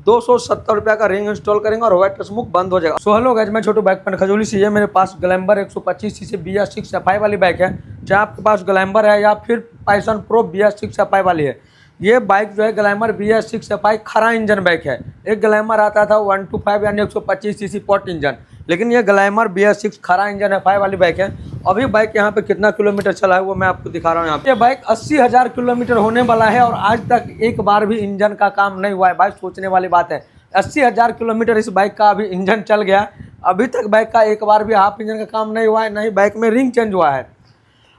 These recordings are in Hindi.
₹270 का रिंग इंस्टॉल करेंगे और व्हाइट टचमुख बंद हो जाएगा। सो हेलो गाइस, मैं छोटू बाइक पर खजूली से। ये मेरे पास ग्लैमर 125cc BS6 FI वाली बाइक है। चाहे आपके पास ग्लैमर है या फिर पैशन प्रो BS6 FI वाली है, ये बाइक जो है ग्लैमर BS6 FI खरा इंजन बाइक है। एक ग्लैमर आता था 125 यानी 125cc पॉट इंजन, लेकिन ये ग्लैमर BS6 खरा इंजन FI वाली बाइक है। अभी बाइक यहाँ पे कितना किलोमीटर चला है वो मैं आपको दिखा रहा हूँ। यहाँ पे ये बाइक 80,000 किलोमीटर होने वाला है और आज तक एक बार भी इंजन का काम नहीं हुआ है। बाइक सोचने वाली बात है, 80,000 किलोमीटर इस बाइक का अभी इंजन चल गया, अभी तक बाइक का एक बार भी हाफ इंजन का काम नहीं हुआ है, नहीं बाइक में रिंग चेंज हुआ है।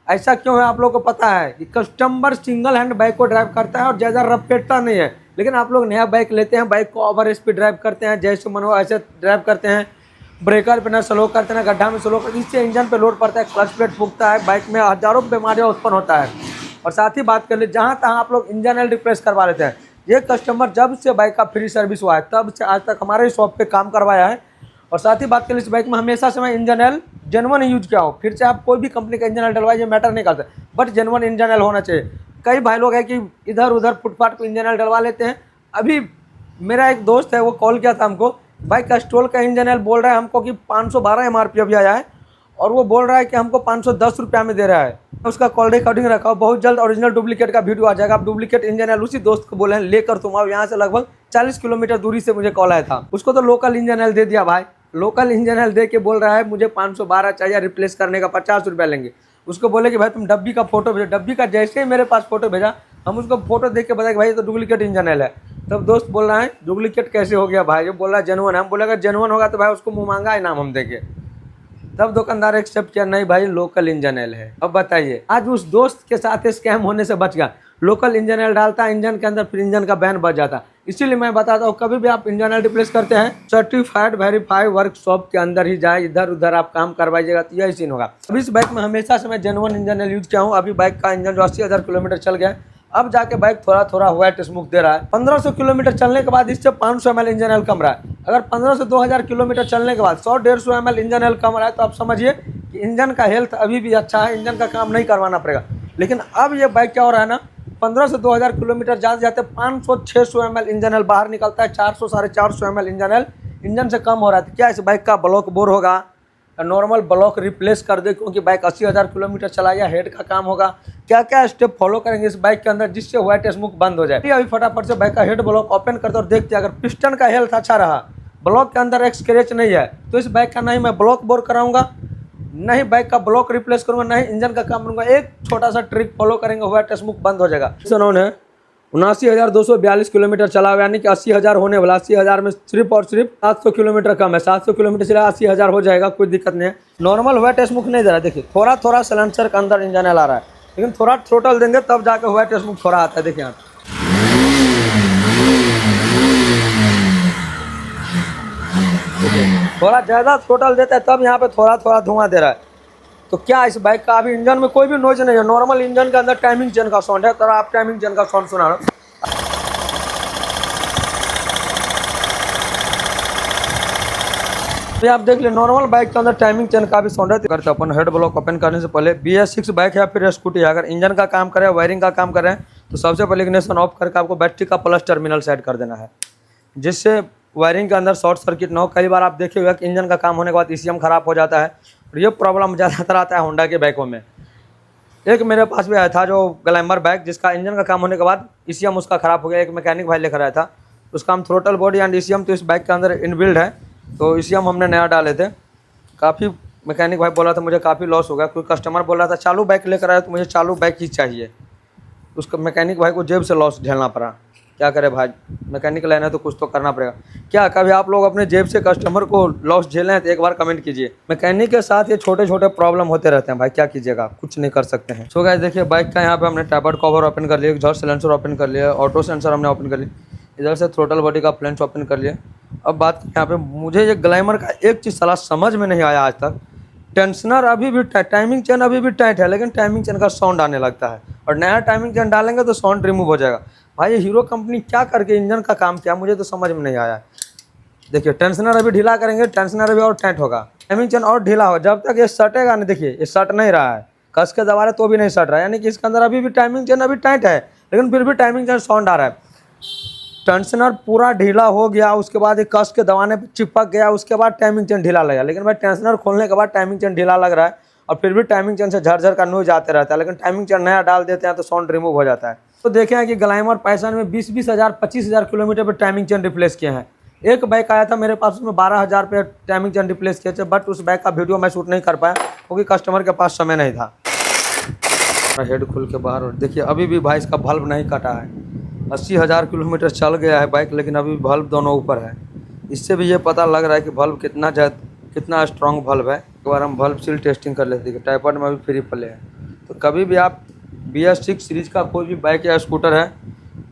ऐसा क्यों है आप लोगों को पता है कि कस्टमर सिंगल हैंड बाइक को ड्राइव करता है और ज़्यादा रफेटता नहीं है। लेकिन आप लोग नया बाइक लेते हैं, बाइक को ओवर स्पीड ड्राइव करते हैं, जैसे मन हो ऐसे ड्राइव करते हैं, ब्रेकर पे ना स्लो करते हैं, गड्ढा में स्लो करते हैं, इससे इंजन पे लोड पड़ता है, क्लच प्लेट फूकता है, बाइक में हज़ारों बीमारियाँ उत्पन्न होता है। और साथ ही बात कर ले, जहाँ तहाँ आप लोग इंजन ऑयल रिप्लेस करवा लेते हैं। ये कस्टमर जब से बाइक का फ्री सर्विस हुआ है तब से आज तक हमारे शॉप पे काम करवाया है। और साथ ही बात करें, इस बाइक में हमेशा से मैं इंजन ऑयल जेन्युइन यूज किया हो। फिर से आप कोई भी कंपनी का इंजन ऑयल डलवाइए, ये मैटर नहीं करता, बट जेन्युइन इंजन ऑयल होना चाहिए। कई भाई लोग हैं कि इधर उधर फुटपाथ पर इंजन ऑयल डलवा लेते हैं। अभी मेरा एक दोस्त है, वो कॉल किया था हमको, भाई कैस्ट्रोल का इंजन ऑयल बोल रहा है हमको कि 512 MRP अभी आया है और वो बोल रहा है कि हमको 510 रुपया में दे रहा है। उसका कॉल रिकॉर्डिंग रखा हो, बहुत जल्द ओरिजिनल डुप्लीकेट का वीडियो आ जाएगा। आप डुप्लीकेट इंजन ऑयल उसी दोस्त को बोले हैं लेकर तुम आओ, यहाँ से लगभग 40 किलोमीटर दूरी से मुझे कॉल आया था। उसको तो लोकल इंजन ऑयल दे दिया भाई, लोकल इंजन ऑयल दे के बोल रहा है मुझे 512 चाहिए, रिप्लेस करने का 50 रुपया लेंगे। उसको बोले कि भाई तुम डब्बी का फोटो भेजो, डब्बी का जैसे ही मेरे पास फोटो भेजा, हम उसको फोटो देख के बताया कि भाई ये तो डुप्लीकेट इंजन ऑयल है। तब दोस्त बोल रहा है डुप्लीकेट कैसे हो गया भाई, ये बोल रहा है जेन्युइन है। हम बोले अगर जेन्युइन होगा तो भाई उसको मुँह मांगा इनाम हम देंगे। तब दुकानदार एक्सेप्ट किया, नहीं भाई लोकल इंजन ऑयल है। अब बताइए, आज उस दोस्त के साथ स्कैम होने से बच गया। लोकल इंजन ऑयल डालता है इंजन के अंदर, फिर इंजन का बैन बच जाता। इसीलिए मैं बताता हूँ, कभी भी आप इंजन ऑयल रिप्लेस करते हैं सर्टिफाइड वेरीफाइड वर्कशॉप के अंदर ही जाए, इधर उधर आप काम करवाइएगा तो यही सीन होगा। अभी इस बाइक में हमेशा से मैं जेन्युइन इंजन ऑयल यूज किया हूँ। अभी बाइक का इंजन जो 80,000 किलोमीटर चल गया, अब जाके बाइक थोड़ा थोड़ा व्हाइट स्मोक दे रहा है। 1500 किलोमीटर चलने के बाद इससे 500 ml इंजन ऑयल कम रहा है। अगर 1500 से 2000 किलोमीटर चलने के बाद 100-150 ml इंजन ऑयल कम रहा है तो आप समझिए कि इंजन का हेल्थ अभी भी अच्छा है, इंजन का काम नहीं करवाना पड़ेगा। लेकिन अब ये बाइक क्या हो रहा है ना, 1500 से 2000 किलोमीटर जाते जाते 500-600 ml इंजन ऑयल बाहर निकलता है, 400-450 ml इंजन ऑयल इंजन से कम हो रहा है। तो क्या इस बाइक का ब्लॉक बोर होगा, नॉर्मल ब्लॉक रिप्लेस कर दे, क्योंकि बाइक 80,000 किलोमीटर चलाया, हेड का काम होगा। क्या क्या स्टेप फॉलो करेंगे इस बाइक के अंदर जिससे व्हाइट स्मोक बंद हो जाए। अभी फटाफट से बाइक का हेड ब्लॉक ओपन करते और देखते, अगर पिस्टन का हेल्थ अच्छा रहा, ब्लॉक के अंदर एक स्क्रैच नहीं है, तो इस बाइक का नहीं मैं ब्लॉक बोर कराऊंगा, नहीं बाइक का ब्लॉक रिप्लेस करूंगा, नहीं इंजन का काम करूंगा। एक छोटा सा ट्रिक फॉलो करेंगे, व्हाइट स्मोक बंद हो जाएगा। 79,242 किलोमीटर चला हुआ, यानी कि 80,000 होने वाला। 80,000 में सिर्फ और सिर्फ 700 किलोमीटर कम है। 700 किलोमीटर चला 80,000 हो जाएगा, कोई दिक्कत नहीं है। नॉर्मल व्हाइट स्मोक नहीं दे रहा है, देखिए थोड़ा थोड़ा सलेंसर के अंदर इंजन ऑयल आ रहा है, लेकिन थोड़ा थ्रोटल देंगे तब जाकर व्हाइट स्मोक थोड़ा आता है। देखिए आप थोड़ा ज़्यादा थ्रोटल देता है तब यहाँ पे थोड़ा थोड़ा धुआं दे रहा है। तो क्या इस बाइक का अभी इंजन में कोई भी नॉइज नहीं है। नॉर्मल इंजन के अंदर टाइमिंग चेन का साउंड है, तो आप टाइमिंग चेन का साउंड सुना रहा हूँ। तो आप देख ले, नॉर्मल बाइक के अंदर टाइमिंग चेन का भी साउंड है। करते अपन हेड ब्लॉक ओपन करने से पहले BS6 बाइक है फिर स्कूटी है, अगर इंजन का काम करे, वायरिंग का काम करे, तो सबसे पहले इग्निशन ऑफ करके आपको बैटरी का प्लस टर्मिनल सेट कर देना है, जिससे वायरिंग के अंदर शॉर्ट सर्किट ना हो। कई बार आप देखे हुए कि इंजन का काम होने के बाद ECM खराब हो जाता है, और ये प्रॉब्लम ज़्यादातर आता है होंडा के बाइकों में। एक मेरे पास भी आया था जो ग्लैमर बाइक, जिसका इंजन का काम होने के बाद ECM उसका खराब हो गया। एक मैकेनिक भाई लेकर आया था, उसका हम थ्रोटल बॉडी एंड ECM तो इस बाइक के अंदर इनबिल्ड है, तो ECM हमने नया डाले थे। काफ़ी मैकेनिक भाई बोला था मुझे काफ़ी लॉस हो गया। कोई कस्टमर बोल रहा था चालू बाइक लेकर आया तो मुझे चालू बाइक ही चाहिए, उसका मैकेनिक भाई को जेब से लॉस झेलना पड़ा। क्या करे भाई, मैकेनिक लेना है तो कुछ तो करना पड़ेगा। क्या कभी आप लोग अपने जेब से कस्टमर को लॉस झेले हैं तो एक बार कमेंट कीजिए। मैकेनिक के साथ ये छोटे छोटे प्रॉब्लम होते रहते हैं भाई, क्या कीजिएगा, कुछ नहीं कर सकते हैं। सो गाइस देखिए, बाइक का यहाँ पे हमने टैपर्ड कवर ओपन कर लिया, एग्जॉस्ट सिलेंसर ओपन कर लिया, ऑटो सेंसर हमने ओपन कर लिया, इधर से थ्रोटल बॉडी का फ्लेंस ओपन कर लिया। अब बात यहाँ पे मुझे ये ग्लैमर का एक चीज़ सलाह समझ में नहीं आया आज तक, टेंशनर अभी भी टाइट, टाइमिंग चेन अभी भी टाइट है, लेकिन टाइमिंग चेन का साउंड आने लगता है, और नया टाइमिंग चेन डालेंगे तो साउंड रिमूव हो जाएगा। भाई ये हीरो कंपनी क्या करके इंजन का काम किया, मुझे तो समझ में नहीं आया। देखिए टेंशनर अभी ढीला करेंगे, टेंशनर अभी और टाइट होगा, टाइमिंग चेन और ढीला हो, जब तक ये सटेगा नहीं। देखिए ये सट नहीं रहा है, कस के दबा रहे तो भी नहीं सट रहा है, यानी कि इसके अंदर अभी भी टाइमिंग चेन अभी टाइट है, लेकिन फिर भी टाइमिंग चेन साउंड आ रहा है। टेंशनर पूरा ढीला हो गया, उसके बाद एक कस के दबाने पे चिपक गया, उसके बाद टाइमिंग चेन ढीला लगा। लेकिन भाई टेंशनर खोलने के बाद टाइमिंग चेन ढीला लग रहा है और फिर भी टाइमिंग चेन से झरझर का नॉइज आते रहता है। लेकिन टाइमिंग चेन नया डाल देते हैं तो साउंड रिमूव हो जाता है। तो देखे हैं कि ग्लैमर पैशन में 20-20 हज़ार 25 हज़ार किलोमीटर पर टाइमिंग चेन रिप्लेस किए हैं। एक बाइक आया था मेरे पास, उसमें 12,000 पे टाइमिंग चेन रिप्लेस किए थे, बट उस बाइक का वीडियो मैं शूट नहीं कर पाया क्योंकि कस्टमर के पास समय नहीं था। हेड खुल के बाहर, और देखिए अभी भी भाई इसका बल्ब नहीं कटा है। 80,000 किलोमीटर चल गया है बाइक, लेकिन अभी बल्ब दोनों ऊपर है। इससे भी ये पता लग रहा है कि बल्ब कितना स्ट्रॉन्ग बल्ब है। एक बार हम बल्ब सील टेस्टिंग कर लेते हैं। टाइपॉड में भी फ्री प्ले है। तो कभी भी आप BS6 सीरीज का कोई भी बाइक या स्कूटर है,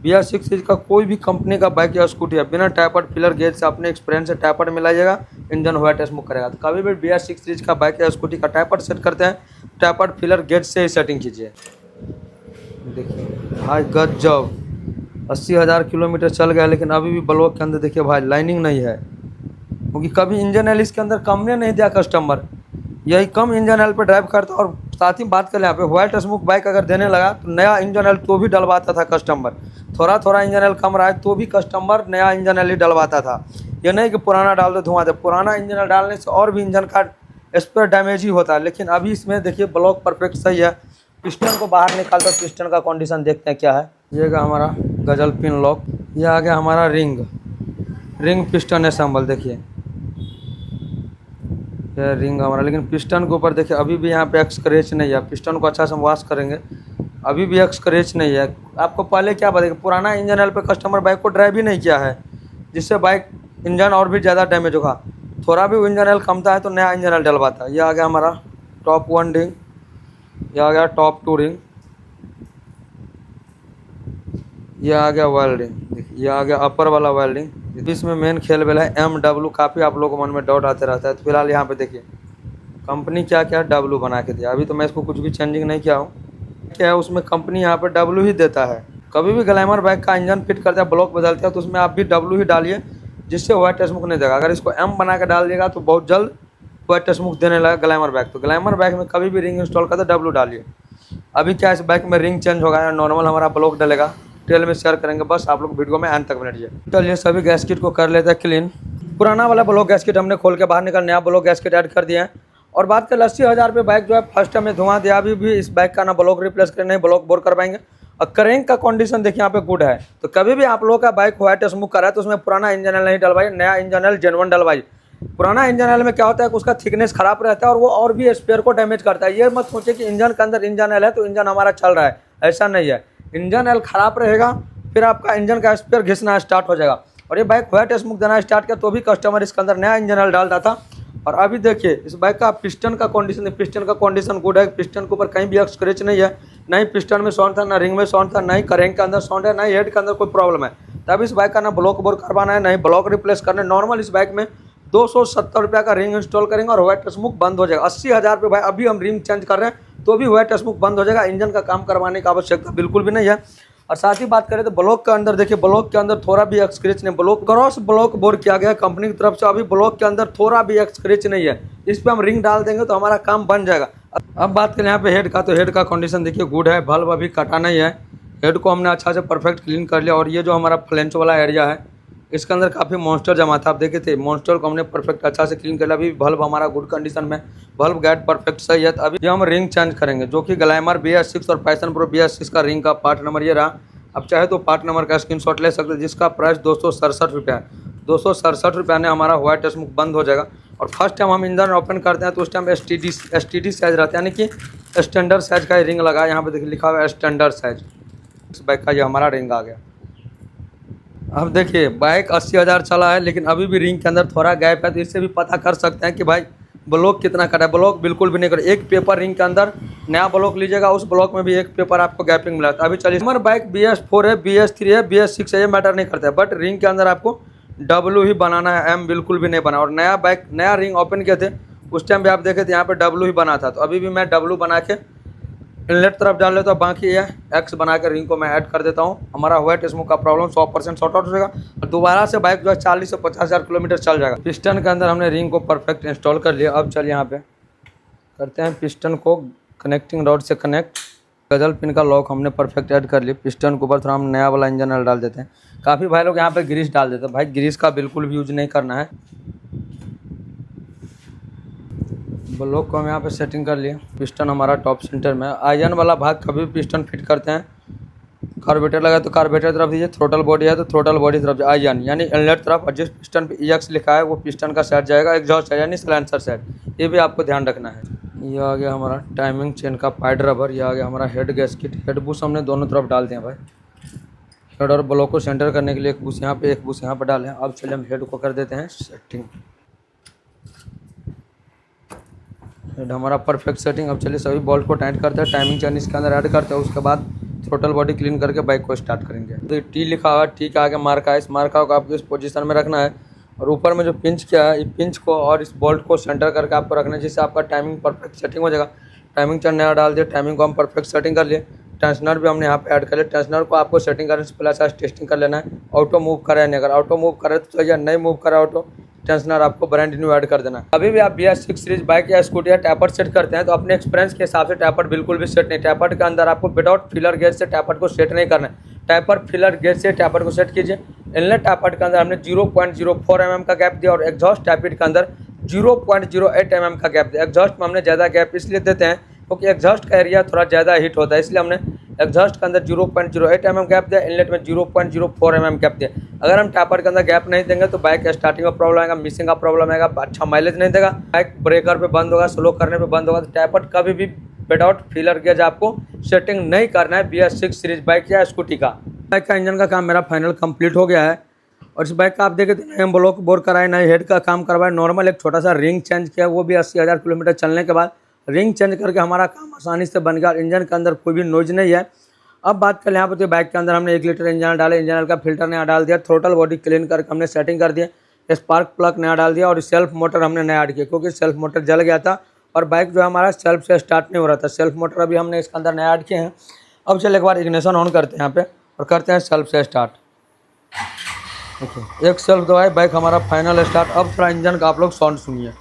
BS6 सीरीज का कोई भी कंपनी का बाइक या स्कूटी है, बिना टाइपॉड फिलर गेज से अपने एक्सपीरियंस से टाइपॉड मिलाइएगा, इंजन व्हाइट स्मोक करेगा। तो कभी भी BS6 सीरीज का बाइक या स्कूटी का टाइपॉड सेट करते हैं, टाइपॉड फिलर गेज से ही सेटिंग कीजिए। देखिए भाई गजब, 80,000 किलोमीटर चल गया, लेकिन अभी भी ब्लॉक के अंदर देखिए भाई लाइनिंग नहीं है, क्योंकि कभी इंजन ऑयल इसके अंदर कम ने नहीं दिया कस्टमर। यही कम इंजन ऑयल पे ड्राइव करता। और साथ ही बात करें यहाँ पे व्हाइट स्मोक बाइक अगर देने लगा तो नया इंजन ऑयल तो भी डलवाता था कस्टमर। थोड़ा थोड़ा इंजन ऑयल कम रहा है तो भी कस्टमर नया इंजन ऑयल ही डलवाता था। ये नहीं कि पुराना डाल दो धुआं दे। पुराना इंजन ऑयल डालने से और भी इंजन का स्पेयर डैमेज ही होता है। लेकिन अभी इसमें देखिए ब्लॉक परफेक्ट सही है। पिस्टन को बाहर निकालते पिस्टन का कंडीशन देखते हैं क्या है। ये का हमारा गजल पिन लॉक, ये आ गया हमारा रिंग पिस्टन असेंबल। देखिए ये रिंग हमारा, लेकिन पिस्टन के ऊपर देखिए अभी भी यहाँ पे स्क्रैच नहीं है। पिस्टन को अच्छा से हम वॉश करेंगे, अभी भी स्क्रैच नहीं है। आपको पहले क्या बताएगा, पुराना इंजन ऑयल पे कस्टमर बाइक को ड्राइव ही नहीं किया है, जिससे बाइक इंजन और भी ज़्यादा डैमेज होगा। थोड़ा भी इंजन ऑयल कमता है तो नया इंजन ऑयल डलवाता है। ये आ गया हमारा टॉप 1 रिंग, ये आ गया टॉप 2 रिंग, ये आ गया वेल्डिंग। देखिए ये आ गया अपर वाला वेल्डिंग। इसमें मेन खेल बेला है MW। काफ़ी आप लोगों को मन में डाउट आते रहता है। तो फिलहाल यहाँ पे देखिए कंपनी क्या क्या W बना के दिया। अभी तो मैं इसको कुछ भी चेंजिंग नहीं किया हूँ। क्या है उसमें कंपनी यहाँ पे W ही देता है। कभी भी ग्लैमर बाइक का इंजन फिट करते हैं, ब्लॉक बदलते हैं, तो उसमें आप भी W ही डालिए, जिससे व्हाइट स्मोक नहीं देगा। अगर इसको M बना के डाल दिएगा तो बहुत जल्द व्हाइट स्मोक देने लगा ग्लैमर बाइक। तो ग्लैमर बाइक में कभी भी रिंग इंस्टॉल करते W डालिए। अभी क्या इस बाइक में रिंग चेंज होगा या नॉर्मल हमारा ब्लॉक डलेगा, डिटेल में शेयर करेंगे। बस आप लोग वीडियो में एंड तक बने रहिए। चलिए सभी गैसकिट को कर लेते हैं क्लीन। पुराना वाला ब्लॉक गैसकिट हमने खोल के बाहर निकल नया ब्लॉक गैसकिट ऐड कर दिए हैं। और बात करें 80,000 पे बाइक जो है फर्स्ट टाइम में धुआं दिया। अभी भी इस बाइक का ना ब्लॉक रिप्लेस करें, नहीं ब्लॉक बोर कर पाएंगे। और करेंग का कंडीशन देखिए यहाँ पे गुड है। तो कभी भी आप लोगों का बाइक व्हाइट स्मोक कर रहा है तो उसमें पुराना इंजन ऑयल नहीं डलवाइए, नया इंजन ऑयल जेन्युइन डलवाइए। पुराना इंजन ऑयल में क्या होता है कि उसका थिकनेस खराब रहता है और वो और भी स्पेयर को डैमेज करता है। ये मत सोचे कि इंजन के अंदर इंजन ऑयल है तो इंजन हमारा चल रहा है, ऐसा नहीं है। इंजन ऑयल खराब रहेगा, फिर आपका इंजन का स्पेयर घिसना स्टार्ट हो जाएगा। और ये बाइक व्हाइट स्मोक देना स्टार्ट किया तो भी कस्टमर इसके अंदर नया इंजन ऑयल डालता था। और अभी देखिए इस बाइक का पिस्टन का कंडीशन गुड है। पिस्टन के ऊपर कहीं भी स्क्रैच नहीं है, ना ही पिस्टन में साउंड था, ना रिंग में साउंड था, ना ही करेंग के अंदर साउंड है, ना ही हेड के अंदर कोई प्रॉब्लम है। तब इस बाइक का ना ब्लॉक बोर करवाना है, ना ही ब्लॉक रिप्लेस करना है। नॉर्मल इस बाइक में 270 रुपये का रिंग इंस्टॉल करेंगे और व्हाइट स्मोक बंद हो जाएगा। 80,000 पे भाई अभी हम रिंग चेंज कर रहे हैं तो भी व्हाइट स्मोक बंद हो जाएगा। इंजन का काम करवाने की आवश्यकता बिल्कुल भी नहीं है। और साथ ही बात करें तो ब्लॉक के अंदर देखिए, ब्लॉक के अंदर थोड़ा भी स्क्रैच नहीं, ब्लॉक क्रॉस ब्लॉक बोर किया गया कंपनी की तरफ से। अभी ब्लॉक के अंदर थोड़ा भी स्क्रैच नहीं है। इस पर हम रिंग डाल देंगे तो हमारा काम बन जाएगा। अब बात करें यहाँ पे हेड का, तो हेड का कंडीशन देखिए गुड है। बल्ब अभी कटा नहीं है। हेड को हमने अच्छा से परफेक्ट क्लीन कर लिया। और ये जो हमारा फ्लेंच वाला एरिया है इसके अंदर काफ़ी मॉन्स्टर जमा था, आप देखे थे। मॉन्स्टर को हमने परफेक्ट अच्छा से क्लीन कर लिया। अभी बल्ब हमारा गुड कंडीशन में, बल्ब गाइड परफेक्ट सही है। तो अभी हम रिंग चेंज करेंगे, जो कि ग्लैमर BS6 और पैशन प्रो BS6 का रिंग का पार्ट नंबर ये रहा। अब चाहे तो पार्ट नंबर का स्क्रीनशॉट ले सकते हैं, जिसका प्राइस 267 रुपये है। 267 रुपये में हमारा व्हाइट स्मोक बंद हो जाएगा। और फर्स्ट टाइम हम इंजन ओपन करते हैं तो उस टाइम STD साइज रहता है, यानी कि स्टैंडर्ड साइज का रिंग लगा है। यहाँ पे देखिए लिखा हुआ है स्टैंडर्ड साइज। इस बाइक का ये हमारा रिंग आ गया। अब देखिए बाइक 80,000 चला है, लेकिन अभी भी रिंग के अंदर थोड़ा गैप है। तो इससे भी पता कर सकते हैं कि भाई ब्लॉक कितना कटा है। ब्लॉक बिल्कुल भी नहीं कटा। एक पेपर रिंग के अंदर नया ब्लॉक लीजिएगा, उस ब्लॉक में भी एक पेपर आपको गैपिंग मिला। अभी चलिए, हमारे बाइक BS4 है, BS3 है, BS6 है, ये मैटर नहीं करता है। बट रिंग के अंदर आपको W ही बनाना है, M बिल्कुल भी नहीं बना। और नया बाइक नया रिंग ओपन किए थे उस टाइम भी आप देखे थे यहाँ पे W ही बना था। तो अभी भी मैं W बना के इनलेट तरफ डाल लेता हूँ, बाकी ये X बना के रिंग को मैं ऐड कर देता हूँ। हमारा व्हाइट स्मोक का प्रॉब्लम 100% सॉर्ट आउट हो जाएगा और दोबारा से बाइक जो है 40 से 50,000 किलोमीटर चल जाएगा। पिस्टन के अंदर हमने रिंग को परफेक्ट इंस्टॉल कर लिया। अब चलिए यहाँ पे करते हैं पिस्टन को कनेक्टिंग रॉड से कनेक्ट। गजल पिन का लॉक हमने परफेक्ट ऐड कर लिया। पिस्टन के ऊपर थोड़ा हम नया वाला इंजन ऑयल डाल देते हैं। काफ़ी भाई लोग यहाँ पे ग्रीस डाल देते हैं, भाई ग्रीस का बिल्कुल भी यूज नहीं करना है। ब्लॉक को हम यहाँ पे सेटिंग कर लिए। पिस्टन हमारा टॉप सेंटर में। आयरन वाला भाग कभी भी पिस्टन फिट करते हैं, कार्बोरेटर लगा तो कार्बोरेटर तरफ दीजिए, थ्रोटल बॉडी है तो थ्रोटल बॉडी तरफ आयरन यानी इनलेट तरफ, और जिस पिस्टन पे EX लिखा है वो पिस्टन का साइड जाएगा, एग्जॉस्ट है यानी साइलेंसर साइड। ये भी आपको ध्यान रखना है। ये आ गया हमारा टाइमिंग चेन का पाइड रबर। ये आ गया हमारा हेड गैस्केट। हेड बुश हमने दोनों तरफ डाल दिया भाई। हेड और ब्लॉक को सेंटर करने के लिए एक बुश यहाँ पे, एक बुश यहाँ पर डालें। अब चलिए हम हेड को कर देते हैं सेटिंग। हेड हमारा परफेक्ट सेटिंग। अब चलिए सभी बोल्ट को टाइट करते हैं, टाइमिंग चेन इसके अंदर ऐड करते हैं, उसके बाद थ्रोटल बॉडी क्लीन करके बाइक को स्टार्ट करेंगे। तो टी लिखा हुआ है, टी के आगे मार्का है, इस मार्का को आपको इस पोजीशन में रखना है, और ऊपर में जो पिंच किया है, इस पिंच को और इस बोल्ट को सेंटर करके आपको रखना है, जिससे आपका टाइमिंग परफेक्ट सेटिंग हो जाएगा। टाइमिंग चेन नया डाल दिया, टाइमिंग को हम परफेक्ट सेटिंग कर लिए। टेंशनर भी हमने यहाँ पे ऐड कर लिया। टेंशनर को आपको सेटिंग करने से पहले टेस्टिंग कर लेना है, ऑटो मूव करे नहीं। अगर ऑटो मूव करे तो या नहीं मूव करे ऑटो, टेंशनर आपको ब्रांड न्यू ऐड कर देना है। अभी भी आप BS6 सीरीज बाइक या स्कूटी या टैपर सेट करते हैं तो अपने एक्सपीरियंस के हिसाब से टैपर बिल्कुल भी सेट नहीं। टैपर के अंदर आपको विदाउट फिलर गेज से टैपर को सेट नहीं करना है। टैपर फिलर गेज से टैपर को सेट कीजिए। इनलेट टैपर के अंदर हमने 0.04 mm का गैप दिया, और एग्जॉस्ट टैपिट के अंदर 0.08 mm का गैप दिया। एग्जॉस्ट में हमने ज़्यादा गैप इसलिए देते हैं क्योंकि एग्जॉस्ट का एरिया थोड़ा ज़्यादा हीट होता है, इसलिए हमने एग्जॉस्ट के अंदर 0.08 mm गैप दिया, इनलेट में 0.04 mm गैप दिया। अगर हम टैपर के अंदर गैप नहीं देंगे तो बाइक स्टार्टिंग में प्रॉब्लम आएगा, मिसिंग का प्रॉब्लम आएगा, अच्छा माइलेज नहीं देगा, बाइक ब्रेकर पे बंद होगा, स्लो करने पे बंद होगा। तो टैपर कभी भी विदाउट फिलर गेज आपको सेटिंग नहीं करना है BS6 सीरीज बाइक या स्कूटी का। बाइक का इंजन का काम मेरा फाइनल कंप्लीट हो गया है, और इस बाइक का आप देखें तो नए ब्लॉक बोर कराए, नए हेड का काम करवाए, नॉर्मल एक छोटा सा रिंग चेंज किया, वो भी 80,000 किलोमीटर चलने के बाद रिंग चेंज करके हमारा काम आसानी से बन गया। इंजन के अंदर कोई भी नॉइज नहीं है। अब बात करें यहाँ पर तो बाइक के अंदर हमने 1 लीटर इंजन डाले, इंजन का फिल्टर नया डाल दिया, थ्रोटल बॉडी क्लीन करके हमने सेटिंग कर दिया, स्पार्क प्लग नया डाल दिया, और सेल्फ मोटर हमने नया ऐड किया क्योंकि सेल्फ मोटर जल गया था और बाइक जो है हमारा सेल्फ से स्टार्ट नहीं हो रहा था। सेल्फ मोटर अभी हमने इसके अंदर नया ऐड किए हैं। अब चलिए एक बार इग्निशन ऑन करते हैं यहाँ पे और करते हैं सेल्फ से स्टार्ट। ओके, एक सेल्फ दबाए, बाइक हमारा फाइनल स्टार्ट। अब थोड़ा इंजन का आप लोग साउंड सुनिए।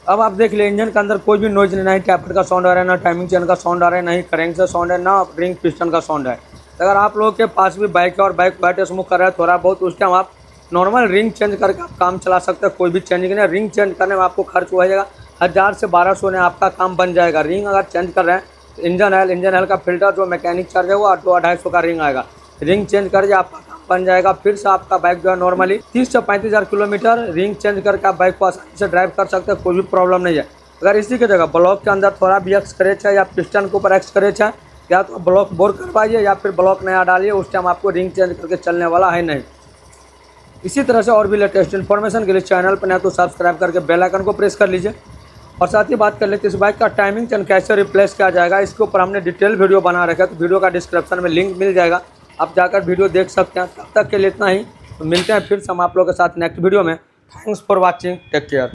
अब आप देख लिए इंजन के अंदर कोई भी नॉइज नहीं, ना टैपर का साउंड आ रहा है, ना टाइमिंग चेन का साउंड आ रहा है, ना ही करेंट से साउंड है, ना रिंग पिस्टन का साउंड है। अगर आप लोगों के पास भी बाइक है और बाइक बैटरी स्मोक कर रहा है थोड़ा बहुत, उस टाइम आप नॉर्मल रिंग चेंज करके आप काम चला सकते हैं। कोई भी चेंजिंग नहीं, रिंग चेंज करने में आपको खर्च हो जाएगा 1000 से 1200 में आपका काम बन जाएगा। रिंग अगर चेंज कर रहे हैं तो इंजन ऑयल का फिल्टर जो मैकेनिक चार्ज है वो 200-250 का रिंग आएगा। रिंग चेंज करके आपका काम बन जाएगा। फिर से आपका बाइक जो है नॉर्मली 30 से 35,000 किलोमीटर रिंग चेंज करके आप बाइक को आसानी से ड्राइव कर सकते हैं, कोई भी प्रॉब्लम नहीं है। अगर इसी की जगह ब्लॉक के अंदर थोड़ा भी एक्स स्क्रैच है या पिस्टन के ऊपर एक्स स्क्रैच है, या तो ब्लॉक बोर करवाइए या फिर ब्लॉक नया डालिए, उस टाइम आपको रिंग चेंज करके चलने वाला है नहीं। इसी तरह से और भी लेटेस्ट इन्फॉर्मेशन के लिए चैनल पर नया तो सब्सक्राइब करके बेल आइकन को प्रेस कर लीजिए। और साथ ही बात कर लेते हैं इस बाइक का टाइमिंग चेन कैसे रिप्लेस किया जाएगा, इसके ऊपर हमने डिटेल वीडियो बना रखा है, तो वीडियो का डिस्क्रिप्शन में लिंक मिल जाएगा, आप जाकर वीडियो देख सकते हैं। तब तक के लिए इतना ही, तो मिलते हैं फिर से हम आप लोगों के साथ नेक्स्ट वीडियो में। Thanks for watching, take care.